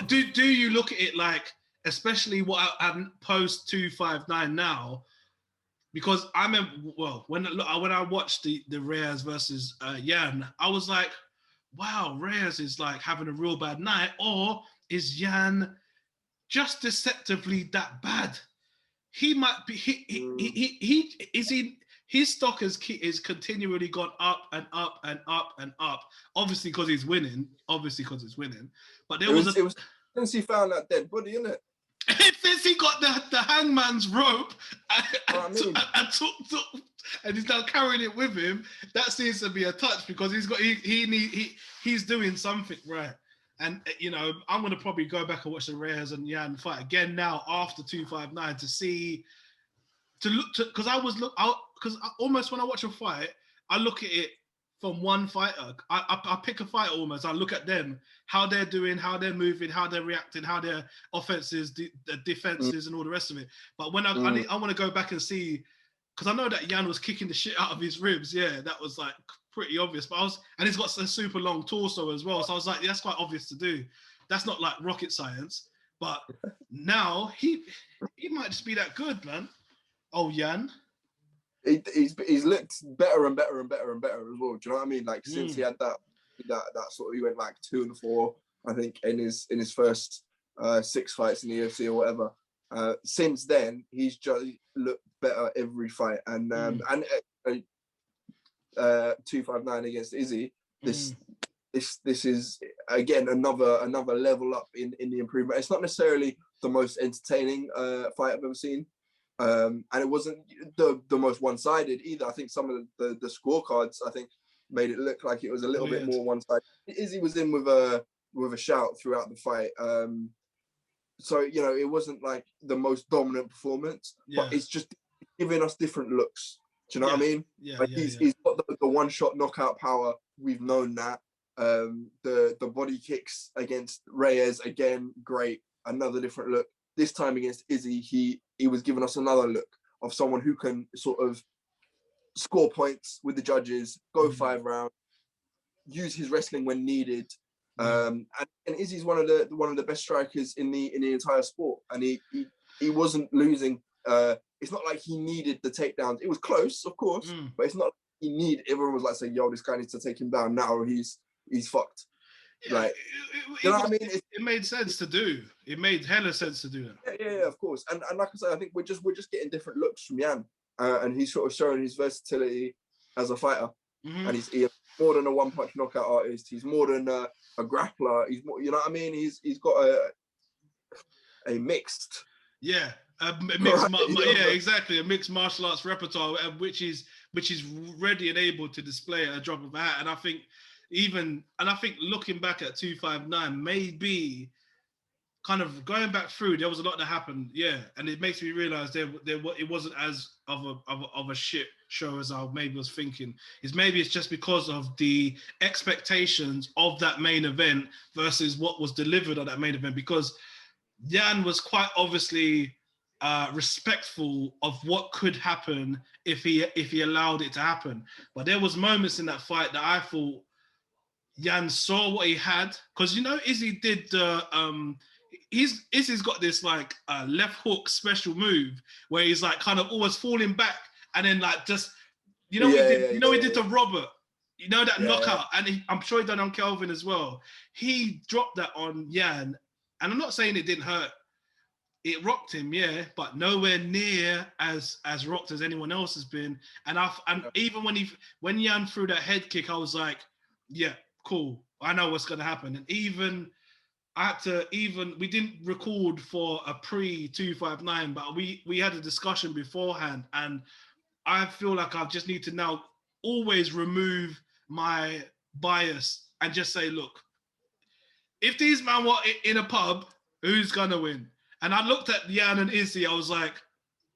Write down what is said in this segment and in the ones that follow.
do you look at it like, especially what I'm post 259 now? Because I remember, well, when I watched the Reyes versus Yan, I was like, wow, Reyes is like having a real bad night, or is Yan just deceptively that bad? He might be. His stock is continually gone up and up and up and up. Obviously, because he's winning. But it was since he found that dead body, isn't it? Since he got the hangman's rope and he's now carrying it with him, that seems to be a touch, because he's doing something right. And you know, I'm gonna probably go back and watch the Reyes and Yan fight again now after 259 because almost when I watch a fight, I look at it from one fighter. I pick a fighter almost. I look at them, how they're doing, how they're moving, how they're reacting, how their offenses, the defenses, and all the rest of it. But when I want to go back and see, because I know that Yan was kicking the shit out of his ribs. Yeah, that was like pretty obvious. But and he's got a super long torso as well. So I was like, yeah, that's quite obvious to do. That's not like rocket science. But now he might just be that good, man. Oh, Yan. He's looked better and better and better and better as well. Do you know what I mean? Like since he had that sort of, he went like 2-4, I think, in his first 6 fights in the UFC or whatever. Since then, he's just looked better every fight. And 259 against Izzy, this is again another level up in the improvement. It's not necessarily the most entertaining fight I've ever seen. And it wasn't the most one-sided either. I think some of the scorecards, I think, made it look like it was a little bit more one-sided. Izzy was in with a shout throughout the fight. So, you know, it wasn't like the most dominant performance, but it's just giving us different looks. Do you know what I mean? He's got the one-shot knockout power. We've known that. The body kicks against Reyes, again, great. Another different look. This time against Izzy, he was giving us another look of someone who can sort of score points with the judges, go 5 rounds, use his wrestling when needed. And Izzy's one of the best strikers in the entire sport, and he wasn't losing. It's not like he needed the takedowns. It was close, of course, but it's not like he needed. Everyone was like saying, "Yo, this guy needs to take him down now, or he's fucked." Yeah, like, you know what I mean? It made sense to do. It made hella sense to do that. Yeah, of course. And like I said, I think we're just getting different looks from Yan, and he's sort of showing his versatility as a fighter. And he's more than a one-punch knockout artist. He's more than a grappler. He's more, you know what I mean? He's got a mixed. Yeah, exactly. A mixed martial arts repertoire, which is ready and able to display at a drop of a hat. And I think looking back at 259, maybe kind of going back through, there was a lot that happened. Yeah, and it makes me realize it wasn't as of a shit show as I maybe was thinking. Maybe it's just because of the expectations of that main event versus what was delivered on that main event, because Yan was quite obviously respectful of what could happen if he allowed it to happen. But there was moments in that fight that I thought Yan saw what he had, because, you know, Izzy did Izzy's got this like left hook special move where he's like kind of always falling back and then like just, you know, he did to Robert, you know, that knockout, and I'm sure he done on Kelvin as well. He dropped that on Yan, and I'm not saying it didn't hurt. It rocked him, yeah, but nowhere near as rocked as anyone else has been. And even when Yan threw that head kick, I was like, yeah, cool, I know what's gonna happen. And we didn't record for a pre-259, but we had a discussion beforehand, and I feel like I just need to now always remove my bias and just say, look, if these men were in a pub, who's gonna win? And I looked at Yan and Izzy, I was like,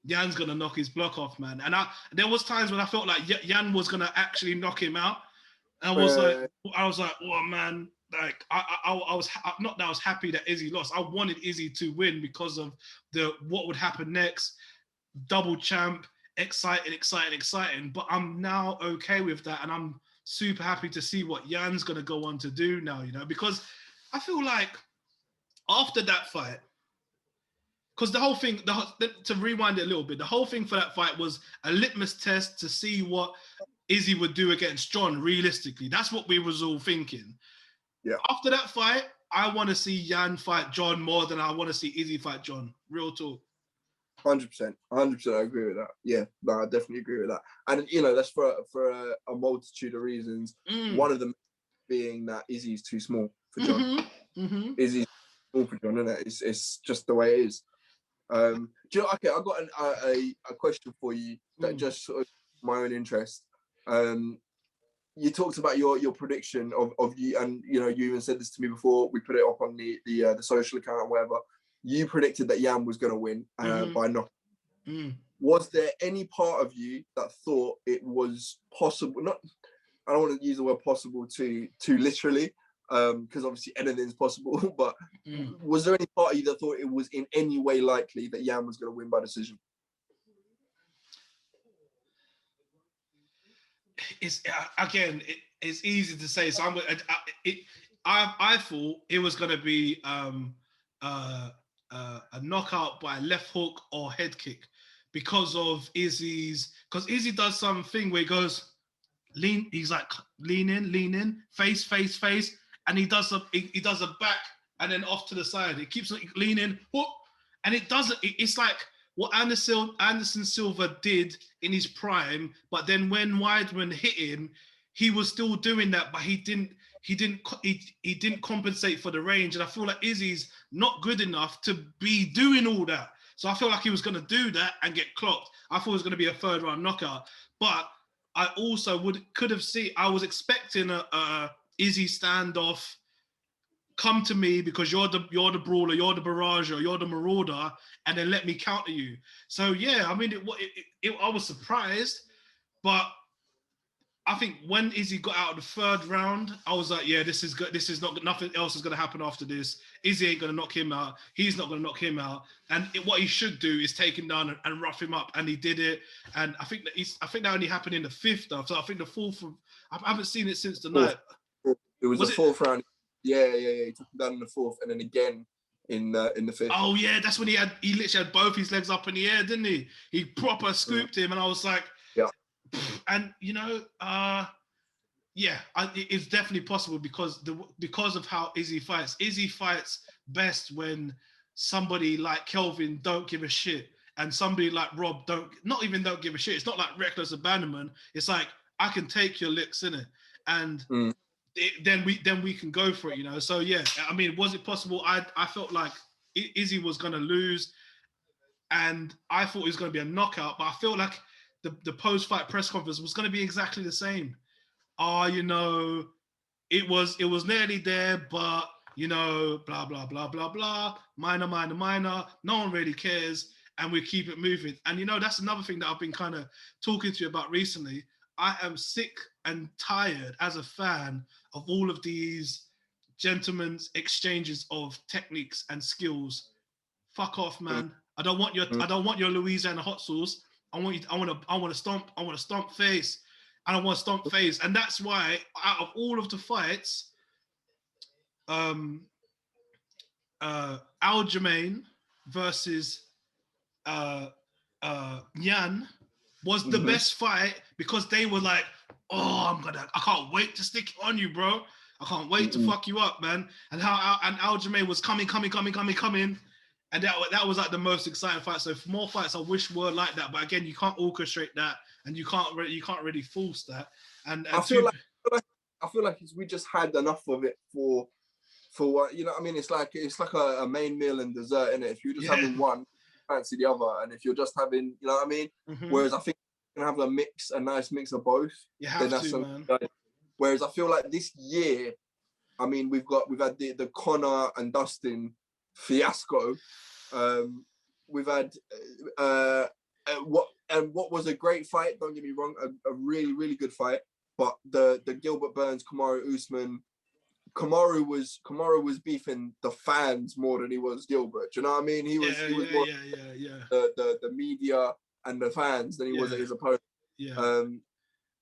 Yan's gonna knock his block off, man. And there was times when I felt like Yan was gonna actually knock him out. And I was like, oh man, like I was not that I was happy that Izzy lost. I wanted Izzy to win because of what would happen next. Double champ, exciting. But I'm now okay with that, and I'm super happy to see what Yan's gonna go on to do now. You know, because I feel like after that fight, because the whole thing, to rewind it a little bit, the whole thing for that fight was a litmus test to see what Izzy would do against John realistically. That's what we was all thinking. Yeah. After that fight, I want to see Yan fight John more than I want to see Izzy fight John. Real talk. 100%. I agree with that. Yeah, no, I definitely agree with that. And that's for a multitude of reasons. One of them being that Izzy's too small for John. Izzy's small for John, isn't it? It's just the way it is. Do you know, okay, I've got a question for you that just sort of my own interest. You talked about your prediction of you, and you even said this to me before we put it up on the social account or whatever. You predicted that Yan was going to win by knockout. Was there any part of you that thought it was possible? I don't want to use the word possible too literally, because obviously anything's possible. But was there any part of you that thought it was in any way likely that Yan was going to win by decision? It's again, it's easy to say. So I thought it was going to be a knockout by left hook or head kick because of Izzy's. Because Izzy does something where he goes lean. He's like lean in, face, and he does a back and then off to the side. It keeps leaning, whoop, and it doesn't. It's like what Anderson Silva did in his prime, but then when Weidman hit him, he was still doing that, but he didn't compensate for the range. And I feel like Izzy's not good enough to be doing all that. So I feel like he was going to do that and get clocked. I thought it was going to be a third round knockout, but I also could have seen. I was expecting a Izzy standoff. Come to me because you're the brawler, you're the barrager, you're the marauder, and then let me counter you. So yeah, I mean, I was surprised, but I think when Izzy got out of the third round, I was like, yeah, this is good. This is not, nothing else is going to happen after this. Izzy ain't going to knock him out. He's not going to knock him out. And what he should do is take him down and rough him up. And he did it. And I think that only happened in the fifth, though. So I think the fourth, I haven't seen it since the night. It was the fourth round. Yeah. He took him down in the fourth, and then again in the fifth. Oh yeah, that's when he literally had both his legs up in the air, didn't he? He proper scooped him, and I was like, yeah. And it's definitely possible because of how Izzy fights. Izzy fights best when somebody like Kelvin don't give a shit, and somebody like Rob don't give a shit. It's not like reckless abandonment. It's like I can take your licks, innit? And then we can go for it, So yeah, I mean, was it possible? I felt like Izzy was gonna lose, and I thought it was gonna be a knockout, but I feel like the post-fight press conference was gonna be exactly the same. It was nearly there, but blah blah blah blah blah, minor. No one really cares, and we keep it moving. And that's another thing that I've been kind of talking to you about recently. I am sick and tired as a fan of all of these gentlemen's exchanges of techniques and skills. Fuck off, man. I don't want your Louisiana hot sauce. I want to stomp face. I don't want to stomp face. And that's why out of all of the fights, Aljamain versus Yan was the best fight because they were like, I can't wait to stick it on you, bro. I can't wait to fuck you up, man. And Aljamain was coming. And that was like the most exciting fight. So for more fights, I wish were like that. But again, you can't orchestrate that, and you can't really force that. And I feel like we just had enough of it for what I mean. It's like a main meal and dessert, innit? If you're just having one, fancy the other, and if you're just having, you know what I mean. Whereas I think you can have a nice mix of both. You have to, man. Whereas I feel like this year, I mean, we've had the Conor and Dustin fiasco. We've had what was a great fight, don't get me wrong, a really, really good fight, but the Gilbert Burns Kamaru Usman, Kamaru was beefing the fans more than he was Gilbert. Do you know what I mean? He was more the media and the fans than he was his opponent.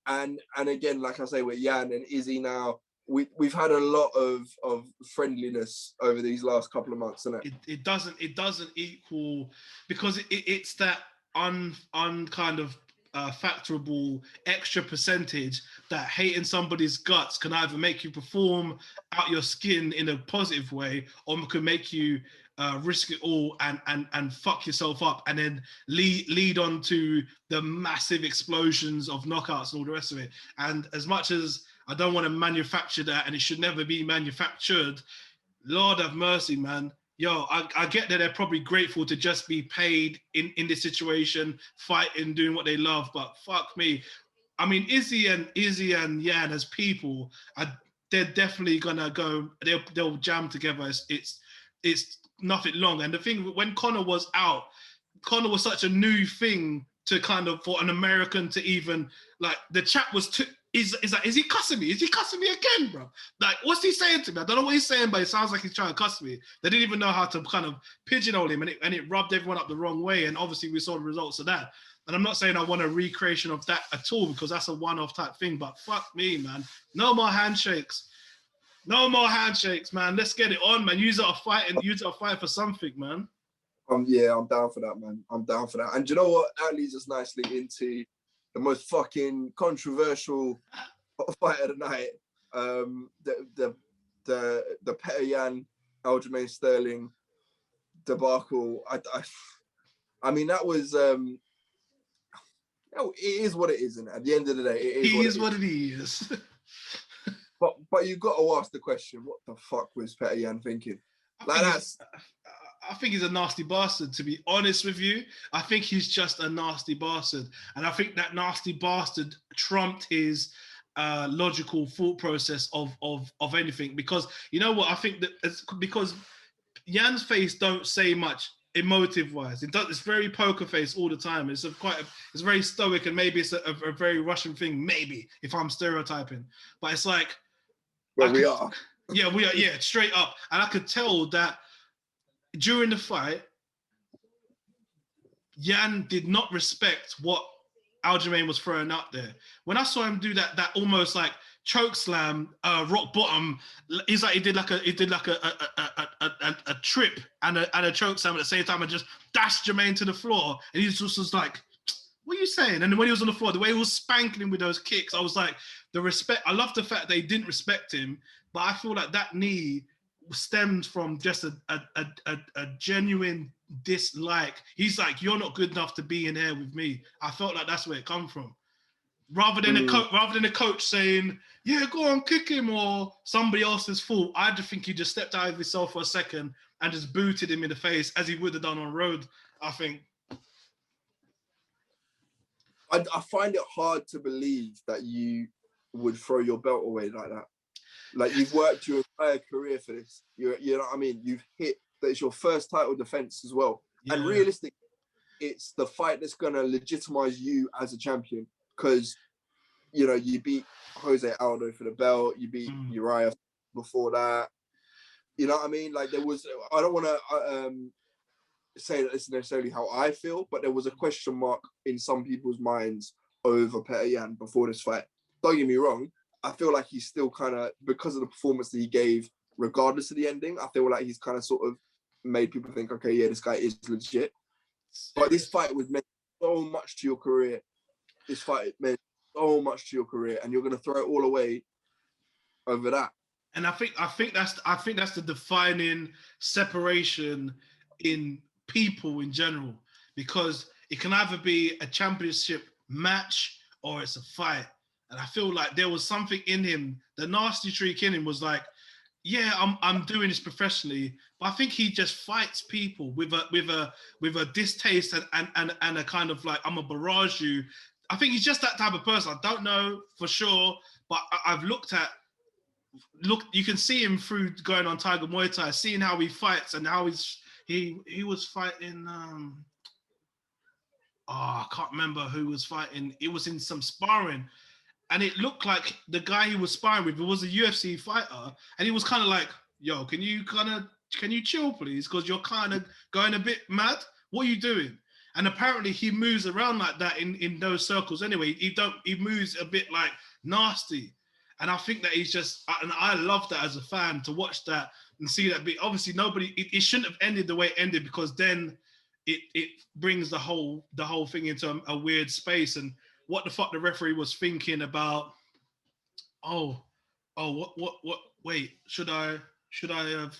And again, like I say, with Yan and Izzy now, we've had a lot of friendliness over these last couple of months, isn't it? It doesn't equal, because it's that kind of factorable extra percentage that hating somebody's guts can either make you perform out your skin in a positive way, or can make you risk it all and fuck yourself up, and then lead on to the massive explosions of knockouts and all the rest of it. And as much as I don't want to manufacture that, and it should never be manufactured, Lord have mercy, man. Yo, I get that they're probably grateful to just be paid in this situation, fighting, doing what they love, but fuck me. I mean, Izzy and Yan as people, they're definitely gonna go. They'll jam together. It's nothing long. And the thing, when Conor was out, Conor was such a new thing to kind of, for an American to even, like, the chat was too. Is he cussing me? Is he cussing me again, bro? Like, what's he saying to me? I don't know what he's saying, but it sounds like he's trying to cuss me. They didn't even know how to kind of pigeonhole him, and it rubbed everyone up the wrong way. And obviously, we saw the results of that. And I'm not saying I want a recreation of that at all, because that's a one-off type thing. But fuck me, man. No more handshakes. No more handshakes, man. Let's get it on, man. Use it a fight for something, man. Yeah, I'm down for that, man. I'm down for that. And do you know what? That leads us nicely into the most fucking controversial fight of the night. The Petr Yan, Aljamain Sterling debacle. I mean, that was it is what it is, isn't it? At the end of the day, it is what it is. But you've got to ask the question: what the fuck was Petr Yan thinking? I think he's a nasty bastard, to be honest with you. I think he's just a nasty bastard. And I think that nasty bastard trumped his logical thought process of anything. Because, you know what, I think that it's because Yan's face don't say much emotive-wise. It's very poker face all the time. It's very stoic, and maybe it's a very Russian thing, maybe, if I'm stereotyping. But it's like... Well, we are. Yeah, we are, yeah, straight up. And I could tell that during the fight, Yan did not respect what Aljamain was throwing out there. When I saw him do that almost like choke slam, rock bottom, he's like he did like a trip and a choke slam at the same time, and just dashed Jermaine to the floor. And he just was like, "What are you saying?" And then when he was on the floor, the way he was spanking him with those kicks, I was like, the respect. I love the fact they didn't respect him, but I feel like that knee stemmed from just a genuine dislike. He's like, "You're not good enough to be in here with me." I felt like that's where it come from. Rather than a coach saying, "Yeah, go on, kick him," or somebody else's fault, I just think he just stepped out of himself for a second and just booted him in the face as he would have done on road, I think. I find it hard to believe that you would throw your belt away like that. Like, you've worked your entire career for this. You know what I mean? You've hit that. It's your first title defense as well. Yeah. And realistically, it's the fight that's going to legitimize you as a champion, because, you know, you beat Jose Aldo for the belt. You beat Uriah before that. You know what I mean? Like, there was, I don't want to say that this is necessarily how I feel, but there was a question mark in some people's minds over Petr Yan before this fight. Don't get me wrong. I feel like he's still kind of, because of the performance that he gave, regardless of the ending, I feel like he's kind of sort of made people think, okay, yeah, this guy is legit. But this fight was meant so much to your career. This fight meant so much to your career, and you're going to throw it all away over that. And I think that's the defining separation in people in general, because it can either be a championship match or it's a fight. And I feel like there was something in him. The nasty streak in him was like, yeah, I'm doing this professionally, but I think he just fights people with a distaste and a kind of like, I'm a barrage you. I think he's just that type of person. I don't know for sure, but I've looked. You can see him through going on Tiger Muay Thai, seeing how he fights and how he was fighting. I can't remember who was fighting. It was in some sparring. And it looked like the guy he was sparring with, it was a UFC fighter. And he was kind of like, "Yo, can you chill, please? Because you're kind of going a bit mad. What are you doing?" And apparently he moves around like that in those circles anyway. He moves a bit like nasty. And I think that he's just, and I love that as a fan to watch that and see that. But obviously, it shouldn't have ended the way it ended, because then it brings the whole thing into a weird space. And what the fuck the referee was thinking about? Oh, what? Wait, should I have?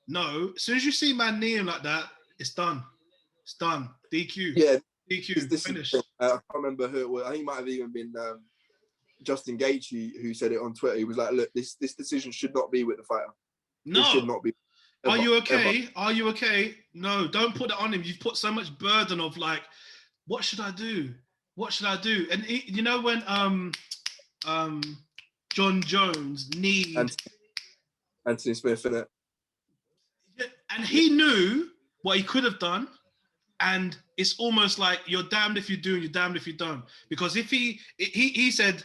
No. As soon as you see man kneeling like that, it's done. It's done. DQ. Yeah, DQ. this Finish. I can't remember who it was. I think it might have even been Justin Gaethje who said it on Twitter. He was like, "Look, this decision should not be with the fighter. No. It should not be." Ever, are you okay? Ever. Are you okay? No, don't put it on him. You've put so much burden of like, what should I do? What should I do? And you know when John Jones Anthony Smith, innit? And he knew what he could have done. And it's almost like you're damned if you do and you're damned if you don't. Because if he said,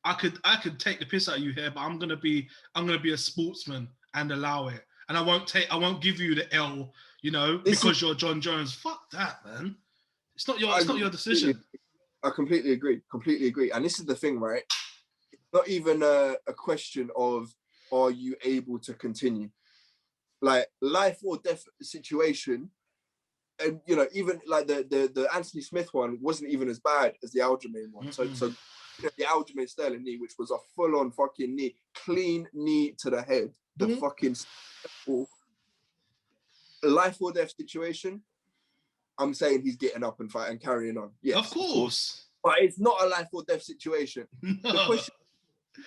I could take the piss out of you here, but I'm gonna be a sportsman and allow it. And I won't give you the L, because you're John Jones. Fuck that, man. It's not your decision. I completely agree. And this is the thing, right? It's not even a question of, are you able to continue? Like, life or death situation, and even like the Anthony Smith one wasn't even as bad as the Aljamain one. Mm-hmm. So the Aljamain Sterling knee, which was a full-on fucking knee, clean knee to the head, the fucking life or death situation, I'm saying he's getting up and fighting and carrying on. Yes, of course. But it's not a life or death situation. No. The question,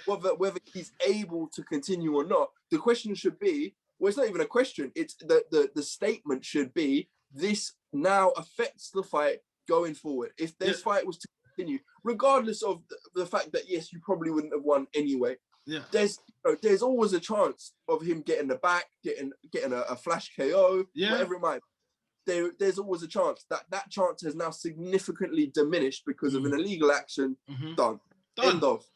whether he's able to continue or not, the question should be, well, it's not even a question. It's the statement should be, this now affects the fight going forward. If this fight was to continue, regardless of the fact that, yes, you probably wouldn't have won anyway. Yeah. There's always a chance of him getting the back, getting a flash KO, whatever it might be. There's always a chance. That chance has now significantly diminished because of an illegal action. Mm-hmm. Done. End of.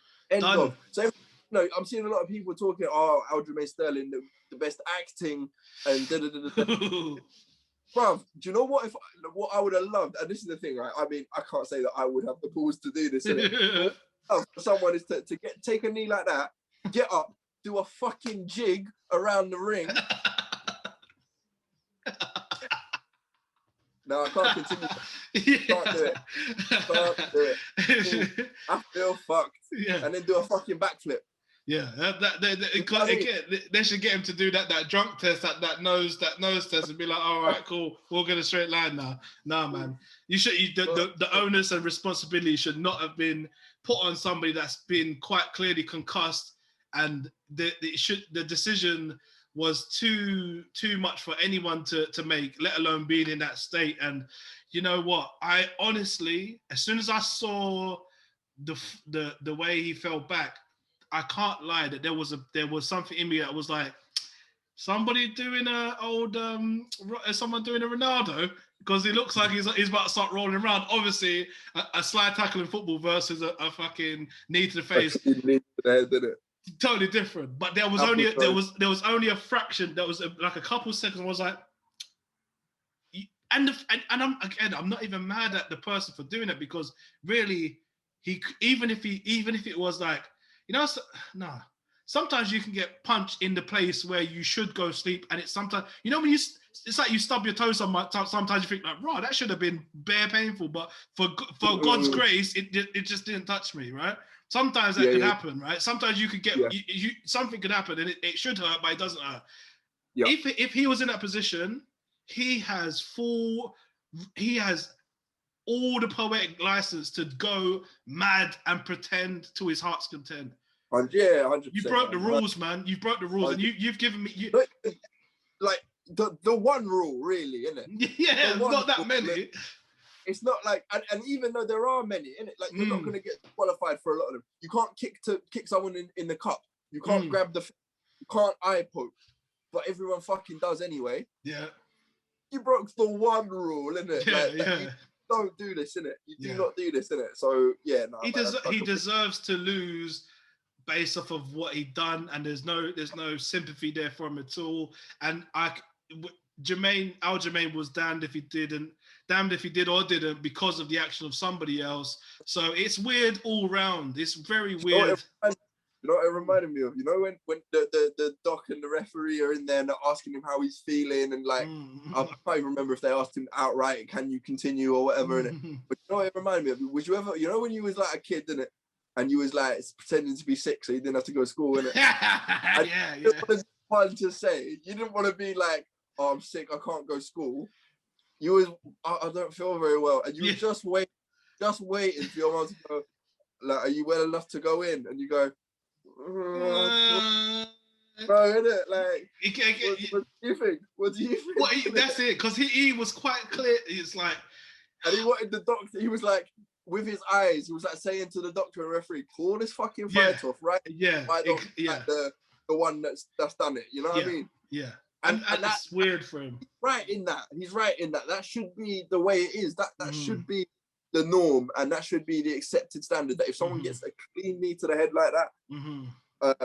So I'm seeing a lot of people talking, Aljamain Sterling, the best acting, and Bruv, do you know what I would have loved? And this is the thing, right? I mean, I can't say that I would have the balls to do this, innit? For someone is to take a knee like that, get up, do a fucking jig around the ring. No, I can't continue. Can't do it. I feel fucked. Yeah. And then do a fucking backflip. Yeah, they should get him to do that drunk test, that nose test, and be like, all right, cool, we'll get a straight line now. Nah, man, the onus and responsibility should not have been put on somebody that's been quite clearly concussed, and the decision was too much for anyone to make, let alone being in that state. And you know what? I honestly, as soon as I saw the way he fell back, I can't lie that there was something in me that was like, somebody doing someone doing a Ronaldo, because he looks like he's about to start rolling around. Obviously, a slide tackle in football versus a fucking knee to the face. Totally different. But there was only a fraction. There was like a couple of seconds. I was like, and I'm not even mad at the person for doing it, because really, even if it was like, sometimes you can get punched in the place where you should go sleep, and it's sometimes, when it's like you stub your toe sometimes you think like, right, that should have been bare painful, but for God's grace, it just didn't touch me, right? Sometimes that could happen, right? Sometimes you could get something could happen and it should hurt, but it doesn't hurt. Yeah. If he was in that position, he has all the poetic license to go mad and pretend to his heart's content. 100%. You broke the rules, man. You broke the rules, and you've given me like the one rule, really, isn't it? Yeah, not that many. It's not like, and even though there are many, innit? Like, you're not going to get qualified for a lot of them. You can't kick someone in the cup. You can't grab you can't eye poke, but everyone fucking does anyway. Yeah. You broke the one rule, innit? Yeah, you don't do this, innit? You do not do this, innit? So, yeah, no. He deserves to lose based off of what he done, and there's no sympathy there for him at all. And Aljamain was damned if he did or didn't, because of the action of somebody else. So it's weird all round. It's very weird. You know what it reminded me of? You know when the doc and the referee are in there and they're asking him how he's feeling, and like I can't even remember if they asked him outright, "Can you continue?" or whatever. But you know what it reminded me of? Was you ever, you know, when you was like a kid, didn't it? And you was like pretending to be sick so you didn't have to go to school, innit? Yeah. You didn't want to say, you didn't want to be like, "Oh, I'm sick, I can't go to school." You was, I don't feel very well, and you were just waiting for your mom to go, like, "Are you well enough to go in?" And you go, "No, innit? Like, what do you think? What do you think?" Well, that's it, because he was quite clear. It's like, and he wanted the doctor. He was like, with his eyes, he was like saying to the doctor and referee, "Call this fucking fight off, right? Like the one that's done it." You know what I mean? Yeah. And that's weird for him. Right in that. He's right in that. That should be the way it is. That should be the norm, and that should be the accepted standard. That if someone gets a clean knee to the head like that,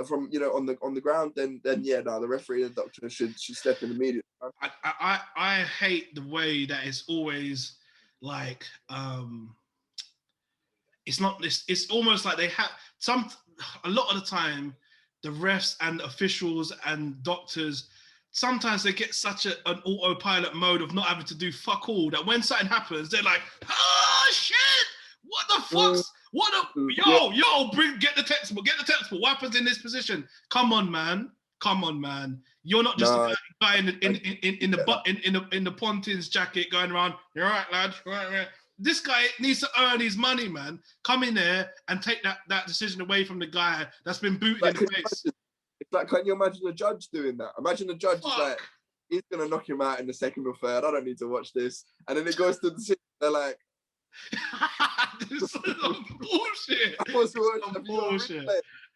from, you know, on the ground, then yeah, no, the referee and the doctor should step in immediately. I hate the way that it's always like it's not this. It's almost like they have a lot of the time, the refs and officials and doctors, sometimes they get such an autopilot mode of not having to do fuck all, that when something happens, they're like, "Oh shit! What the fuck's get the textbook, What happens in this position? Come on, man. You're not just a guy in the Pontins jacket going around. You're right, lad. Right. This guy needs to earn his money, man. Come in there and take that decision away from the guy that's been booted in the face." It's like, can you imagine a judge doing that? Imagine the judge is like, he's gonna knock him out in the second or third. I don't need to watch this. And then it goes to the sixth. They're like, "This is some bullshit.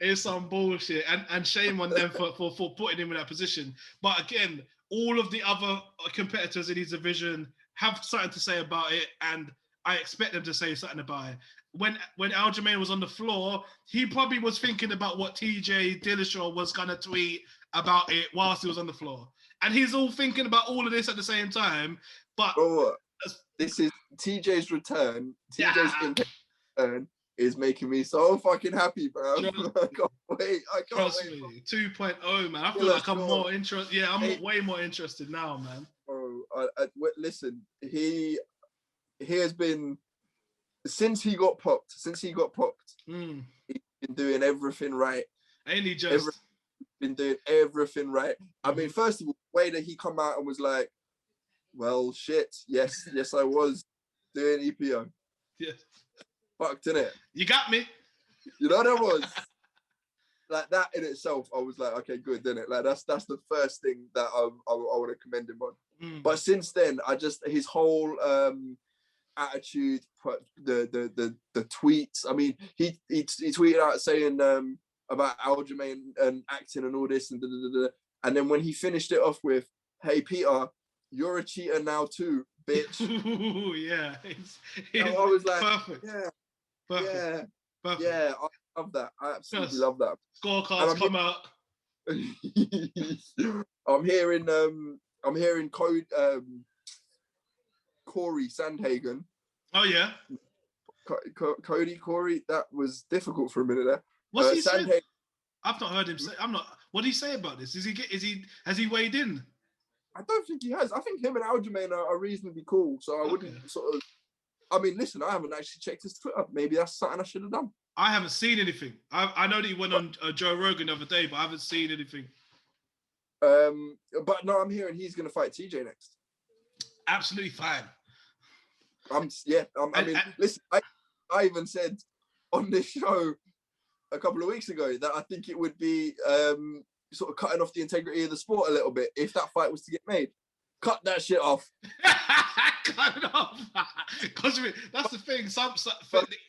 It's some bullshit." And shame on them for putting him in that position. But again, all of the other competitors in his division have something to say about it, and I expect them to say something about it. When Aljamain was on the floor, he probably was thinking about what TJ Dillashaw was gonna tweet about it whilst he was on the floor, and he's all thinking about all of this at the same time. But this is TJ's return. TJ's return is making me so fucking happy, bro. I can't wait. Trust me, 2.0, man. I feel like I'm more interested. Yeah, I'm way more interested now, man. Bro, listen, he has been, since he got popped, he's been doing everything right. Ain't he just? Been doing everything right. I mean, first of all, the way that he come out and was like, "Well, shit, yes, I was doing EPO." Yes. Fucked, innit? You got me. You know what that was? Like, that in itself, I was like, okay, good, didn't it? Like, that's the first thing that I want to commend him on. But since then, his whole attitude, the tweets. I mean, he tweeted out saying about Aljamain and acting and all this and then when he finished it off with, "Hey Peter, you're a cheater now too, bitch." Yeah, I was like, perfect. Perfect. I love that. I absolutely love that. Scorecards come out. I'm hearing Corey Sandhagen. Oh yeah. Corey, that was difficult for a minute there. What's he saying? I've not heard him say. What did he say about this? Has he weighed in? I don't think he has. I think him and Aljamain are reasonably cool. So I wouldn't sort of. I mean, listen, I haven't actually checked his Twitter. Maybe that's something I should have done. I haven't seen anything. I know that he went on Joe Rogan the other day, but I haven't seen anything. But no, I'm hearing he's going to fight TJ next. Absolutely fine. Listen, I even said on this show a couple of weeks ago that I think it would be sort of cutting off the integrity of the sport a little bit if that fight was to get made. Cut that shit off. Cut it off. Because that's the thing.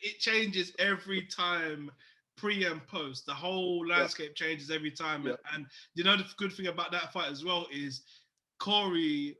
It changes every time, pre and post. The whole landscape changes every time. Yeah. And you know the good thing about that fight as well is Corey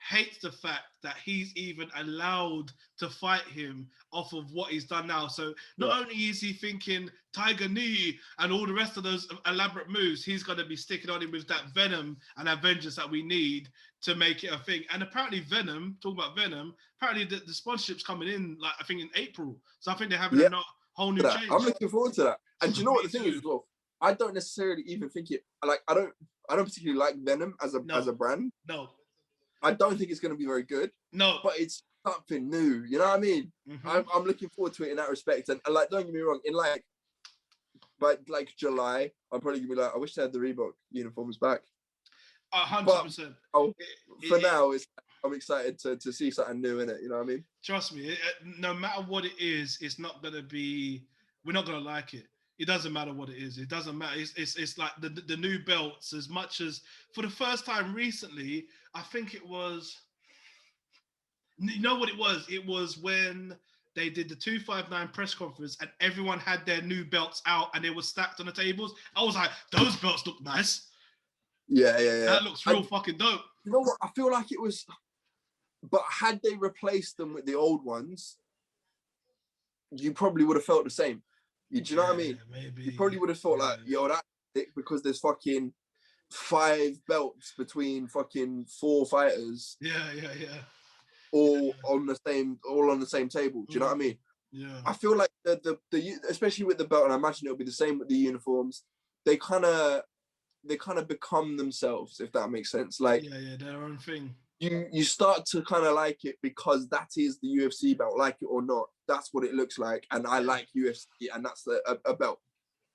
hates the fact that he's even allowed to fight him off of what he's done now. So not only is he thinking Tiger knee and all the rest of those elaborate moves, he's going to be sticking on him with that venom and that vengeance that we need to make it a thing. And apparently talking about Venom, apparently the sponsorship's coming in, like, I think in April. So I think they're having a whole new change. I'm looking forward to that. And do you know what the thing is as well? I don't necessarily even think it. Like, I don't particularly like Venom as a brand. No. I don't think it's going to be very good. No. But it's something new. You know what I mean? Mm-hmm. I'm looking forward to it in that respect. And like, don't get me wrong. In by like July, I'm probably gonna be like, I wish they had the Reebok uniforms back. 100%. For now, I'm excited to see something new in it. You know what I mean? Trust me. No matter what it is, it's not gonna be. We're not gonna like it. It doesn't matter what it is. It doesn't matter. It's like the new belts. As much as for the first time recently, I think it was. You know what it was? It was when they did the 259 press conference and everyone had their new belts out and they were stacked on the tables. I was like, those belts look nice. Yeah. That looks real fucking dope. You know what? I feel like it was, but had they replaced them with the old ones, you probably would have felt the same. Do you know what I mean? Maybe. You probably would have thought like, yo, that's sick because there's fucking 5 belts between fucking 4 fighters. Yeah. All on the same table. Do you know what I mean? Yeah. I feel like the especially with the belt, and I imagine it'll be the same with the uniforms. They kind of become themselves, if that makes sense. Like their own thing. You start to kind of like it because that is the UFC belt, like it or not. That's what it looks like, and I like UFC, and that's a belt.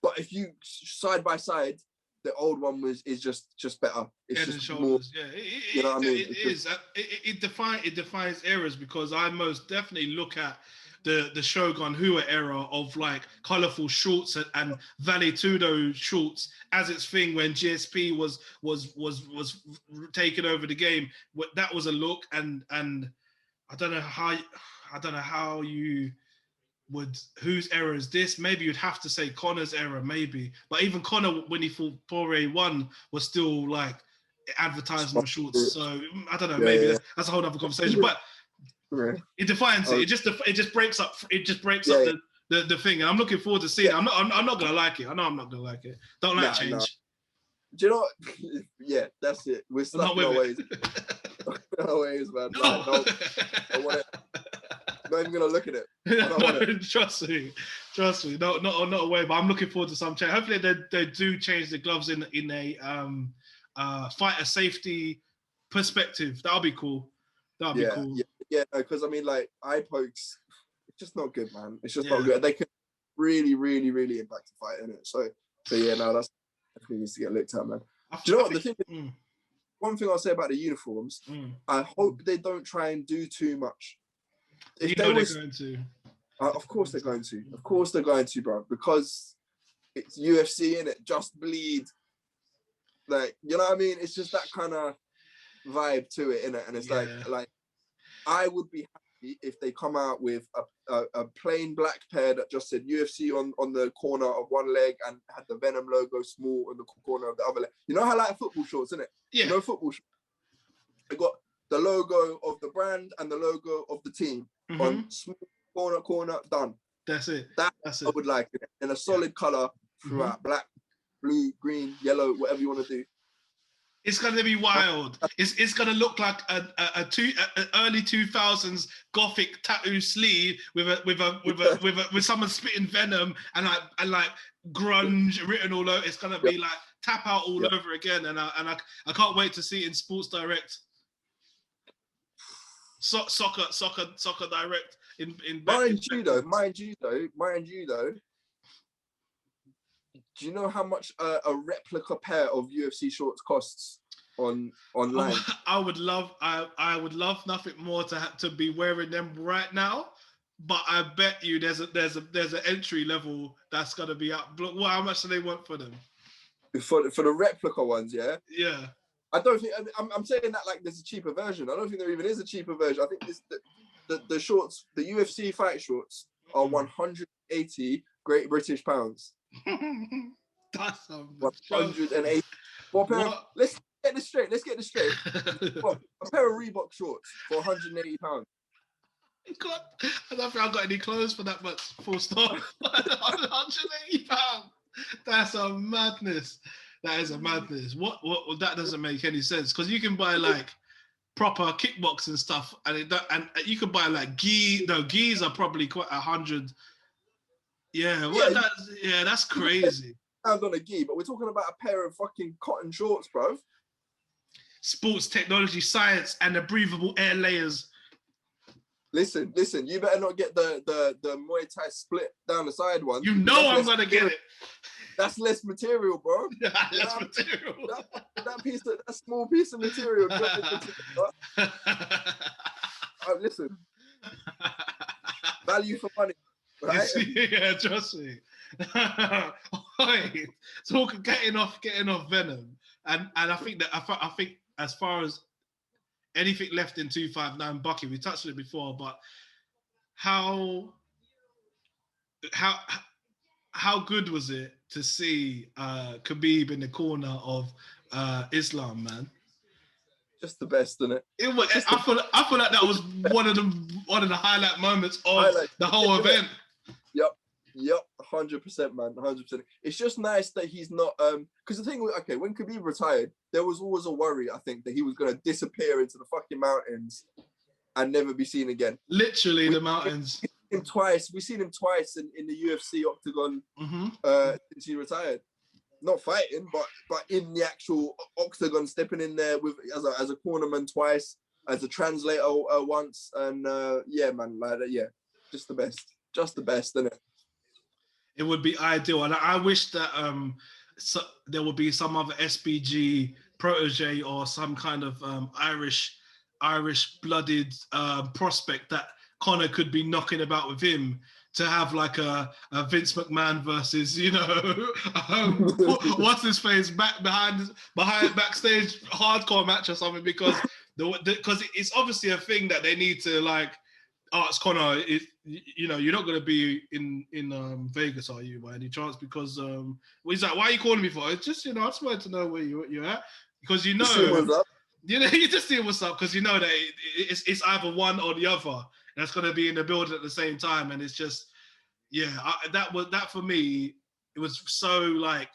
But if you side by side, the old one is just better. It's Head just and more. shoulders. You know what I mean? It defines eras because I most definitely look at the Shogun Hua era of like colorful shorts and Vale Tudo shorts as its thing when GSP was taking over the game. That was a look, and I don't know how you would, whose era is this? Maybe you'd have to say Connor's era, maybe. But even Connor, when he fought Poirier 1, was still like advertising on shorts. So I don't know. Maybe that's a whole other conversation. But it defines it. It just breaks up. It just breaks up the thing. And I'm looking forward to seeing it. I'm not gonna like it. I know I'm not gonna like it. Don't like change. No. Do you know what? Yeah, that's it. We're stuck in our ways. Our ways, man. No. I want it. Not even gonna look at it. Trust me. Not away. But I'm looking forward to some change. Hopefully they do change the gloves in a fighter safety perspective. That'll be cool. Be cool. Yeah. Because I mean, like eye pokes, it's just not good, man. It's just not good. They could really, really, really impact the fight in it. So yeah, no, that's definitely needs to get looked at, man. Do you know what the thing is? One thing I'll say about the uniforms, I hope they don't try and do too much. If they're going to. Of course they're going to. Of course they're going to, bro. Because it's UFC, innit? Just bleed. Like, you know what I mean? It's just that kind of vibe to it, innit? And it's like I would be happy if they come out with a plain black pair that just said UFC on the corner of one leg and had the Venom logo small on the corner of the other leg. You know how like football shorts, innit? Yeah. You know football shorts? They got the logo of the brand and the logo of the team on small corner, done. That's it. That's it. I would like it in a solid color throughout, black, blue, green, yellow, whatever you want to do. It's gonna be wild. It's gonna look like a early 2000s gothic tattoo sleeve with someone spitting venom and like grunge written all over. It's gonna be like tap out all over again, and I can't wait to see it in Sports Direct. Soccer Direct in mind you though. Do you know how much a replica pair of UFC shorts costs online? I would love nothing more to be wearing them right now, but I bet you there's an entry level that's gonna be up. Well, how much do they want for them? For the replica ones, yeah. Yeah. I don't think I'm saying that like there's a cheaper version. I don't think there even is a cheaper version. I think this the shorts, the UFC fight shorts, are 180 Great British pounds. That's 180. Let's get this straight. A pair of Reebok shorts for 180 pounds. God, I don't think I've got any clothes for that much. Full stop. 180 pounds. That's a madness. That is a madness. What that doesn't make any sense because you can buy like proper kickboxing stuff and you can buy like gis. No, gis are probably quite 100. Yeah, that's crazy. pound on a gi, but we're talking about a pair of fucking cotton shorts, bro. Sports technology, science, and the breathable air layers. Listen, you better not get the Muay Thai split down the side one. You know I'm gonna get it. That's less material, bro. Less material. That small piece of material. Listen, value for money, right? Yeah, trust me. Wait, getting off Venom, and I think as far as anything left in 259 Bucky, we touched on it before, but how good was it to see Khabib in the corner of Islam, man? Just the best, isn't it? I feel like that was one of the highlight moments of the whole event. Yep, 100%, man, 100%. It's just nice that he's not because the thing, when Khabib retired, there was always a worry, I think, that he was going to disappear into the fucking mountains and never be seen again. Literally, the mountains. We've seen him twice in the UFC octagon since he retired. Not fighting, but in the actual octagon, stepping in there with as a cornerman twice, as a translator once, and yeah, man, just the best, isn't it? It would be ideal, and I wish that there would be some other SBG protege or some kind of Irish blooded prospect that Conor could be knocking about with him, to have like a Vince McMahon versus, what's his face behind backstage hardcore match or something, because it's obviously a thing that they need to like. Oh, it's Conor. You're not going to be in Vegas, are you, by any chance? Because he's like, why are you calling me for? It's just, I just wanted to know where you're at, because you just see what's up, because you know that it's either one or the other that's going to be in the building at the same time, and it's just, that for me, it was so like,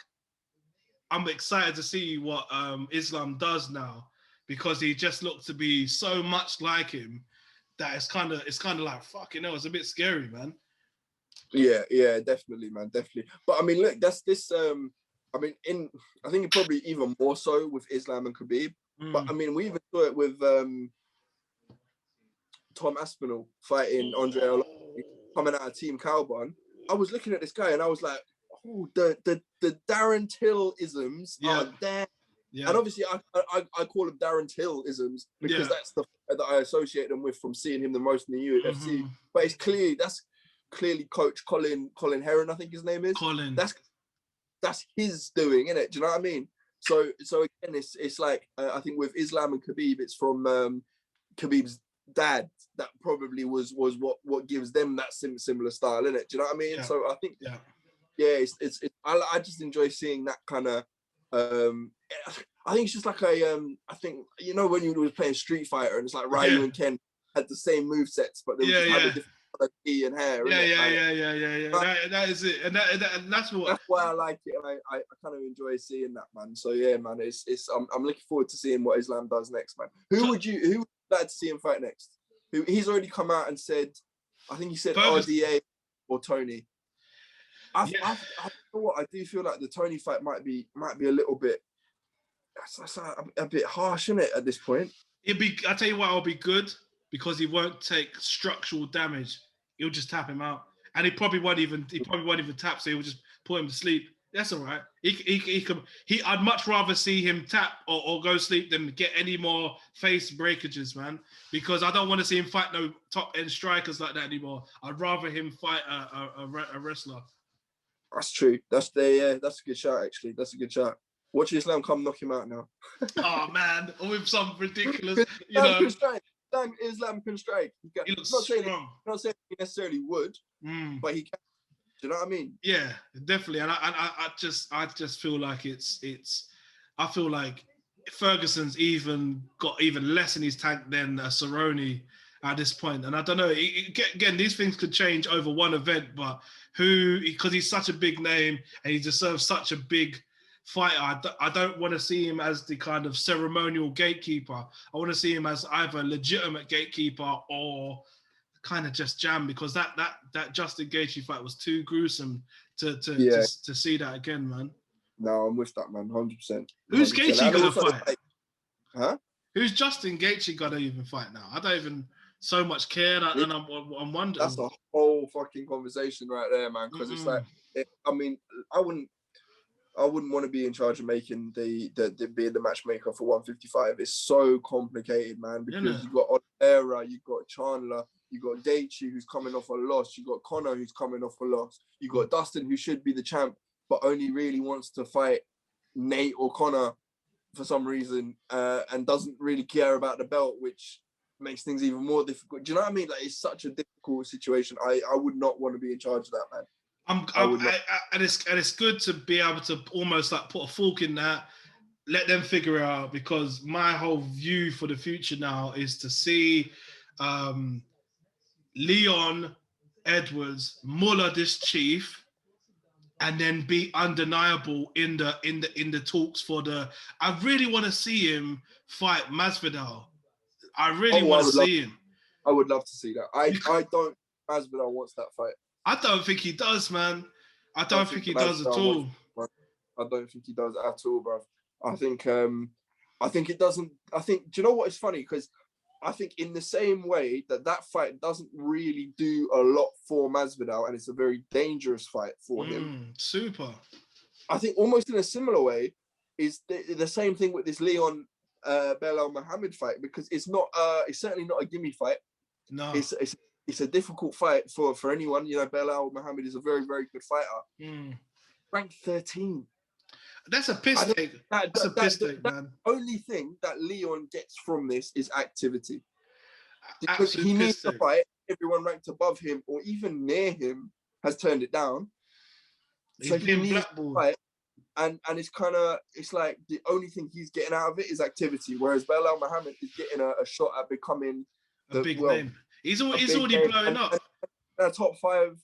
I'm excited to see what Islam does now, because he just looked to be so much like him that it's kind of like, fucking hell, it's a bit scary, man. Yeah, definitely, man, definitely. But I mean, look, that's this. I think probably even more so with Islam and Khabib. But I mean, we even saw it with Tom Aspinall fighting Andre Arlovski, coming out of Team Calbon. I was looking at this guy and I was like, oh, the Darren Till isms are there. Yeah. And obviously, I call them Darren Till isms because that's the that I associate them with from seeing him the most in the UFC. But that's clearly Coach Colin Heron, I think his name is. Colin. That's his doing, isn't it? Do you know what I mean? So again, it's like I think with Islam and Khabib, it's from Khabib's dad that probably was what gives them that similar style, innit? Do you know what I mean? Yeah. So I think it's I just enjoy seeing that kind of. I think it's just like I think when you were playing Street Fighter and it's like Ryu and Ken had the same movesets, but they just had a different color key and hair. Yeah. That is it, and that's why I like it, and I kind of enjoy seeing that, man. So yeah, man, it's I'm looking forward to seeing what Islam does next, man. Who would you like to see him fight next? He's already come out and said, I think he said RDA or Tony. I know what, I do feel like the Tony fight might be a little bit. That's a bit harsh, isn't it, at this point? I tell you what, it'll be good because he won't take structural damage. He'll just tap him out, and he probably won't even tap. So he'll just put him to sleep. That's all right. I'd much rather see him tap or go sleep than get any more face breakages, man. Because I don't want to see him fight no top end strikers like that anymore. I'd rather him fight a wrestler. That's true. That's a good shot, actually. That's a good shot. Watch Islam come knock him out now. Oh man, with some ridiculous, Islam can strike. He looks strong. Not saying he necessarily would, but he can. Do you know what I mean? Yeah, definitely. And I just feel like I feel like Ferguson's got even less in his tank than Cerrone at this point. And I don't know. Again, these things could change over one event, but because he's such a big name and he deserves such a big fighter, I don't want to see him as the kind of ceremonial gatekeeper. I want to see him as either a legitimate gatekeeper or kind of just jam, because that Justin Gaethje fight was too gruesome to see that again, man. No, I'm with that, man. 100%. Who's 100%. Gaethje And gonna also, fight? like, huh? Who's Justin Gaethje gonna even fight now? I don't even so much care, and I'm wondering. That's a whole fucking conversation right there, man. Because it's like, I mean, I wouldn't want to be in charge of making the being the matchmaker for 155. It's so complicated, man. Because you got Oliveira, you got Chandler, you got Gaethje who's coming off a loss, you got Conor who's coming off a loss, you got Dustin who should be the champ but only really wants to fight Nate or Conor for some reason, and doesn't really care about the belt, which makes things even more difficult. Do you know what I mean? Like, it's such a difficult situation. I would not want to be in charge of that, man. And it's good to be able to almost like put a fork in that, let them figure it out, because my whole view for the future now is to see Leon Edwards muller this chief, and then be undeniable in the talks for the. I really want to see him fight Masvidal. I really want to see him. I would love to see that. I don't. Masvidal wants that fight. I don't think he does, man. I don't think he does at all. I don't think he does at all, bro. I think it doesn't. I think. Do you know what is funny? Because I think in the same way that fight doesn't really do a lot for Masvidal, and it's a very dangerous fight for him. Super. I think almost in a similar way is the same thing with this Leon Belal Muhammad fight, because it's certainly not a gimme fight. No. It's a difficult fight for anyone. You know, Belal Muhammad is a very, very good fighter. Ranked 13. That's a piss take. That's a piss take, man. The only thing that Leon gets from this is activity. Because he needs to fight. Everyone ranked above him or even near him has turned it down. So he needs to fight. And it's like the only thing he's getting out of it is activity. Whereas Belal Muhammad is getting a shot at becoming a big name. He's already blowing up. And a top 5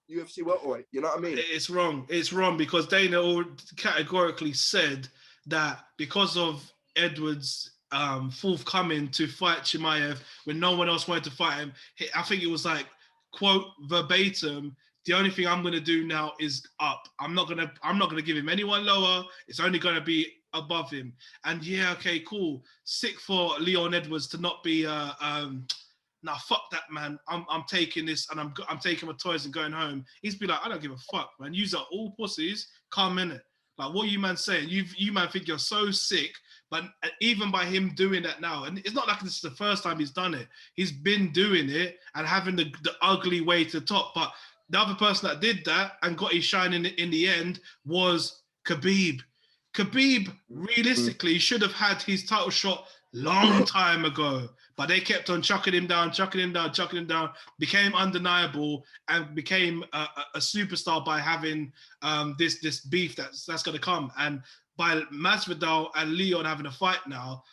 UFC welterweight, you know what I mean? It's wrong because Dana categorically said that because of Edwards' forthcoming to fight Chimaev when no one else wanted to fight him, I think it was like, quote verbatim, the only thing I'm gonna do now is up. I'm not gonna give him anyone lower. It's only gonna be above him. And yeah, okay, cool. Sick for Leon Edwards to not be nah, fuck that, man. I'm taking this and I'm taking my toys and going home. He's be like, I don't give a fuck, man. Yous are all pussies. Come in it. Like, what you man saying? You man think you're so sick, but even by him doing that now, and it's not like this is the first time he's done it. He's been doing it and having the ugly way to the top. But the other person that did that and got his shine in the end was Khabib. Khabib realistically should have had his title shot long time ago, but they kept on chucking him down, became undeniable and became a superstar by having this beef that's going to come. And by Masvidal and Leon having a fight now,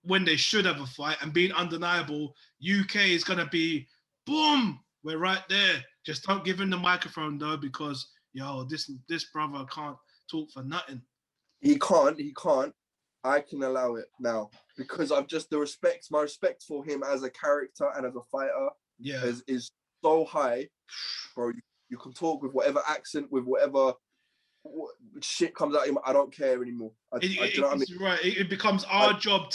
when they should have a fight and being undeniable, UK is going to be, boom, we're right there. Just don't give him the microphone though, because this brother can't talk for nothing. He can't. I can allow it now because I've just my respect for him as a character and as a fighter is so high, bro. You can talk with whatever accent, with whatever shit comes out of him. I don't care anymore. You know what I mean? Right. It becomes our job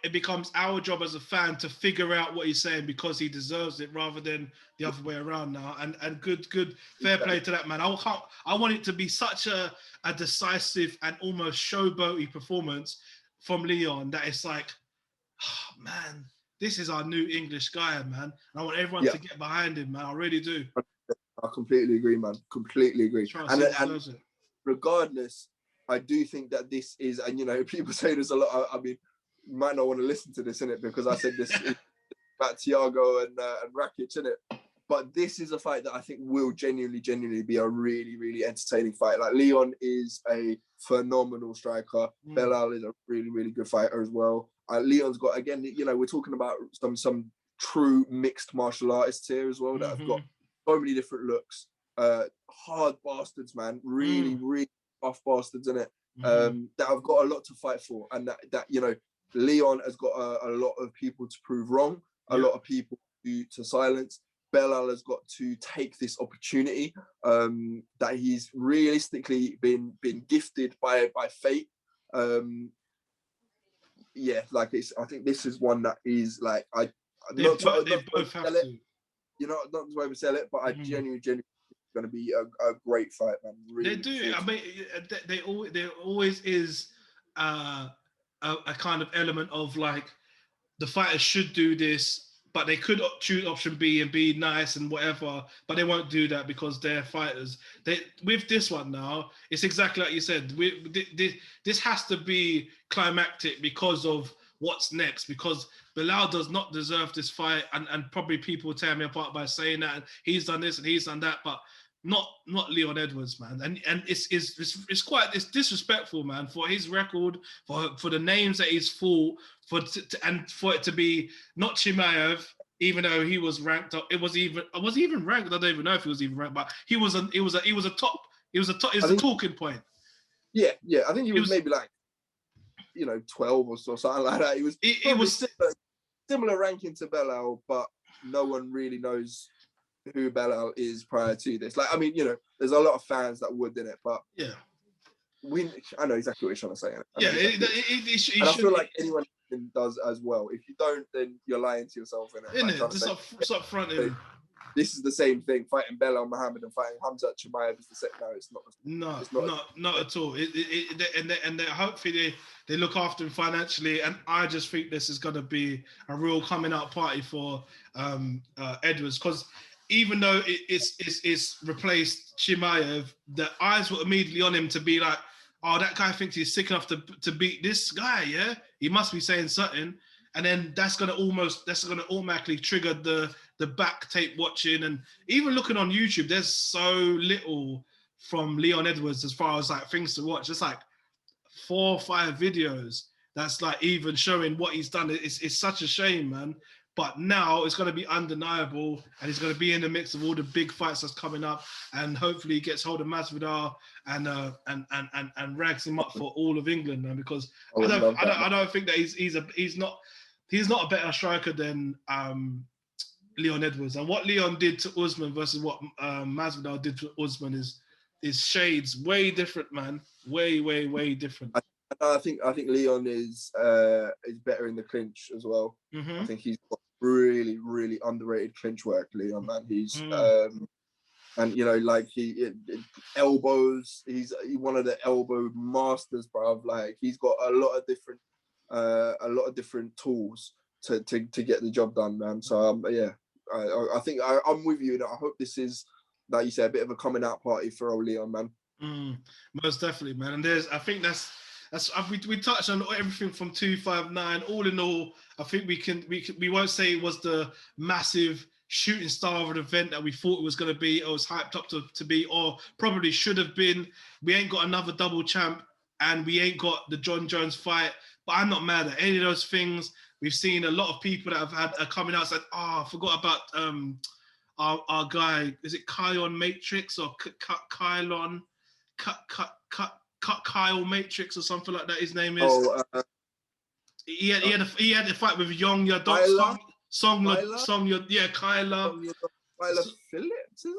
it becomes our job as a fan to figure out what he's saying because he deserves it, rather than the other way around now. And good fair play to that, man. I want it to be such a decisive and almost showboaty performance from Leon that it's like, oh, man, this is our new English guy, man. And I want everyone to get behind him, man. I really do. I completely agree, man. Completely agree. And regardless, I do think that this is, and people say there's a lot. I mean, you might not want to listen to this, innit? Because I said this about Thiago and Rakic, innit? But this is a fight that I think will genuinely be a really, really entertaining fight. Like, Leon is a phenomenal striker. Belal is a really, really good fighter as well. Leon's got, again, we're talking about some true mixed martial artists here as well that have got so many different looks. Hard bastards, man. Really, really tough bastards, innit? That have got a lot to fight for. And that Leon has got a lot of people to prove wrong, a lot of people to silence. Belal has got to take this opportunity that he's realistically been gifted by fate. Yeah, like I think this is one that is like They both have to. You know, not to oversell it, but I genuinely going to be a great fight, man. Really, they do. I mean, there always is a kind of element of like the fighters should do this, but they could choose option B and be nice and whatever, but they won't do that because they're fighters. With this one now, it's exactly like you said. This has to be climactic because of what's next, because Belal does not deserve this fight, and probably people tear me apart by saying that he's done this and he's done that, but not Leon Edwards, man. And it's disrespectful, man, for his record, for the names that he's fought, and for it to be not Chimaev, even though he was ranked up. Was he even ranked? I don't even know if he was even ranked, but he was a talking point. Yeah. I think he was maybe like 12 or something like that. He was similar ranking to Belal, but no one really knows who Belal is prior to this. Like, I mean, there's a lot of fans that would in it, but yeah, I know exactly what you're trying to say. I feel like anyone does as well. If you don't, then you're lying to yourself. Stop fronting. This is the same thing. Fighting Belal Muhammad and fighting Hamzat Chimaev is the same. No, it's not. Not at all. And hopefully they look after him financially. And I just think this is going to be a real coming out party for Edwards, because even though it's replaced Chimaev, the eyes were immediately on him to be like, oh, that guy thinks he's sick enough to beat this guy. Yeah, he must be saying something. And then that's gonna automatically trigger the back tape watching, and even looking on YouTube. There's so little from Leon Edwards as far as like things to watch. It's like 4 or 5 videos that's like even showing what he's done. It's such a shame, man. But now it's going to be undeniable, and he's going to be in the mix of all the big fights that's coming up, and hopefully he gets hold of Masvidal and rags him up for all of England, man. Because I don't think that he's not a better striker than Leon Edwards. And what Leon did to Usman versus what Masvidal did to Usman is shades way different, man. Way different. I think Leon is better in the clinch as well. I think he's got really underrated clinch work, Leon, man. He's and like he elbows. He's one of the elbow masters, bruv. Like he's got a lot of different tools to get the job done, man. So yeah, I think I'm with you. I hope this is, like you said, a bit of a coming out party for old Leon, man. Most definitely, man. And I think that's we touched on everything from 259. All in all, I think we won't say it was the massive shooting star of an event that we thought it was going to be, or was hyped up to be, or probably should have been. We ain't got another double champ, and we ain't got the John Jones fight. But I'm not mad at any of those things. We've seen a lot of people that have had coming out said, "Oh, I forgot about our guy. Is it Kion Matrix or Kylon? Kyle Matrix or something like that. His name is. He had a fight with Young Yadong Song Kyla. Kyla Phillips, is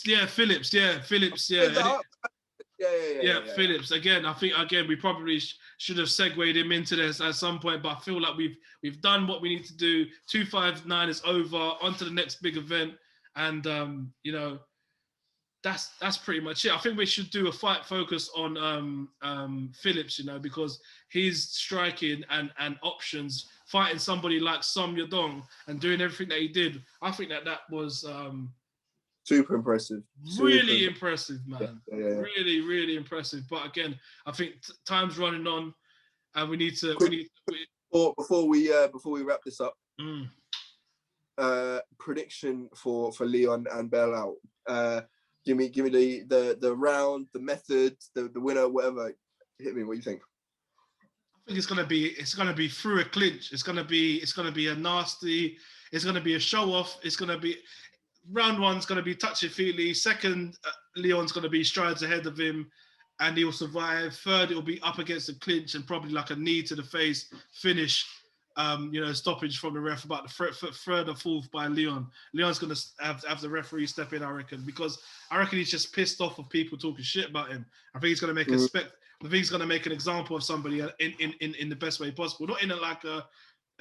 it? Phillips. Phillips. Again, I think we probably should have segued him into this at some point, but I feel like we've done what we need to do. 259 is over. On to the next big event, and that's pretty much it. I think we should do a fight focus on Phillips, because his striking and options, fighting somebody like Som Yadong and doing everything that he did. I think that was super impressive. Really impressive, man. Yeah. Really impressive. But again, I think time's running on, and we need to. Before we wrap this up, prediction for Leon and Belal. Give me the round, the method, the winner, whatever. Hit me. What do you think? I think it's gonna be through a clinch. It's gonna be a nasty. It's gonna be a show off. It's gonna be round one's gonna be touchy-feely. Second, Leon's gonna be strides ahead of him, and he'll survive. Third, it'll be up against a clinch and probably like a knee to the face finish. stoppage from the ref about the third or fourth by Leon. Leon's going to have the referee step in, I reckon, because I reckon he's just pissed off of people talking shit about him. I think he's going to make I think he's going to make an example of somebody in the best way possible, not in a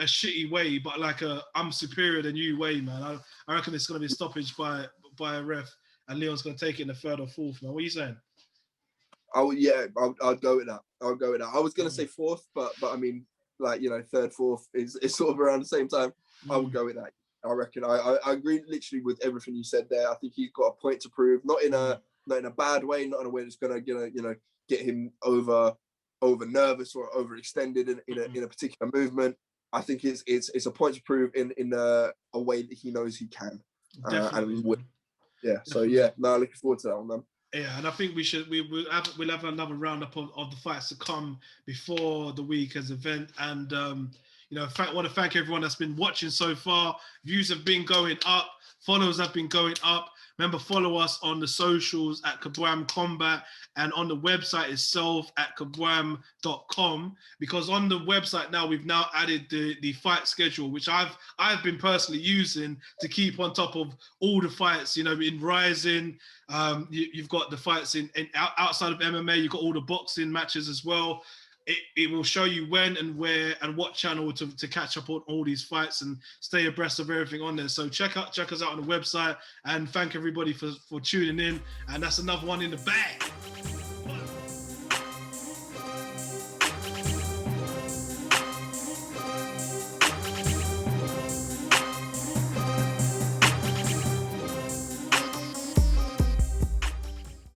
shitty way, but like I'm superior than you way, man. I reckon it's going to be a stoppage by a ref, and Leon's going to take it in the third or fourth, man. What are you saying? I'd go with that. I was going to say fourth, but I mean, like, third, fourth is sort of around the same time. I would go with that. I reckon. I agree literally with everything you said there. I think he's got a point to prove, not in a bad way, not in a way that's going to get him over nervous or overextended in a particular movement. I think it's a point to prove in a way that he knows he can. Definitely. So looking forward to that one, man. Yeah, and I think we'll have another roundup of the fights to come before the weekend's event. And I want to thank everyone that's been watching so far. Views have been going up, follows have been going up. Remember, follow us on the socials at Kabwham Combat and on the website itself at kabwham.com, because on the website now we've now added the fight schedule, which I've been personally using to keep on top of all the fights. In Rising, you've got the fights in outside of MMA. You've got all the boxing matches as well. It will show you when and where and what channel to catch up on all these fights and stay abreast of everything on there. So check us out on the website, and thank everybody for tuning in. And that's another one in the bag.